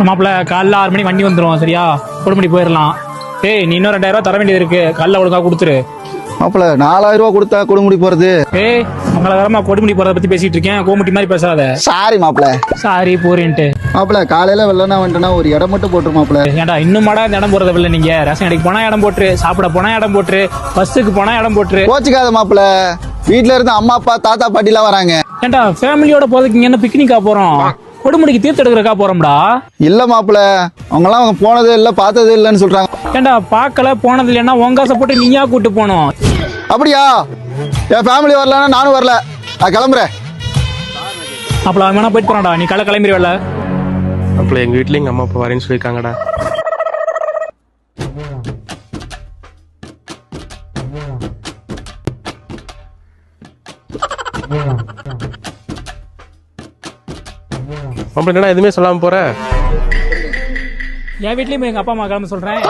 மாப்பிள்ள காலைல 6 மணி வண்டி வந்துடும் சரியா? கொடுமுடி போயிடலாம். ஏய் நீ இன்னும் 2000 ரூபா தர வேண்டியது இருக்கு, காலைல ஒழுங்கா கொடுத்துரு. மாப்பிள்ள 4000 ரூபா கொடுத்தா கொடுமுடி போறது. ஏய் மங்களகரமா கொடுமுடி போறத பத்தி பேசிட்டு இருக்கேன், கோமுட்டி மாதிரி பேசாத. சாரி மாப்பிள்ள. சாரி போறேன்ட்டு. மாப்பிள்ள காலையில வெள்ளனா வந்துட்டா ஒரு இடம் மட்டும் போட்டுரு மாப்பிள்ள. ஏன்டா இன்னும் மாடா இந்த இடம் போறத இல்ல? நீங்க ரேஷன் கடைக்கு போனா இடம் போட்டுரு, சாப்பிட போனா இடம் போட்டுரு, பஸ்ஸுக்கு போனா இடம் போட்டுரு. கோச்சுக்காத மாப்பிள்ள, வீட்டுல இருந்து அம்மா அப்பா தாத்தா பாட்டி எல்லாம் வராங்க. ஏன்டா ஃபேமிலியோட போறதுக்கு இங்க என்ன பிக்னிக்கா போறோம்? கொடுமுடிக்கு தீர்த்து எடுக்கிறக்கா போறோம்டா. இல்ல மாப்பிள்ள, அவங்க எல்லாம் போனதே இல்ல பார்த்ததே இல்லன்னு சொல்றாங்க. ஏன்டா பாக்கல போனது இல்லைன்னா உங்காசை போட்டு நீயா கூட்டு போனோம். அப்படியா? என் ஃபேமிலி வரலன்னா நானும் வரல, நான் கிளம்புறேன். அப்பல அவன் வேணா போயிட்டு போறான்டா, நீ கிளம்பி வரல. அப்பல எங்க வீட்டுல எங்க அம்மா அப்பா வரேன்னு சொல்லியிருக்காங்கடா. என் வீட்லயும் எங்க அப்பா அம்மா கிளம்ப சொல்றேன்.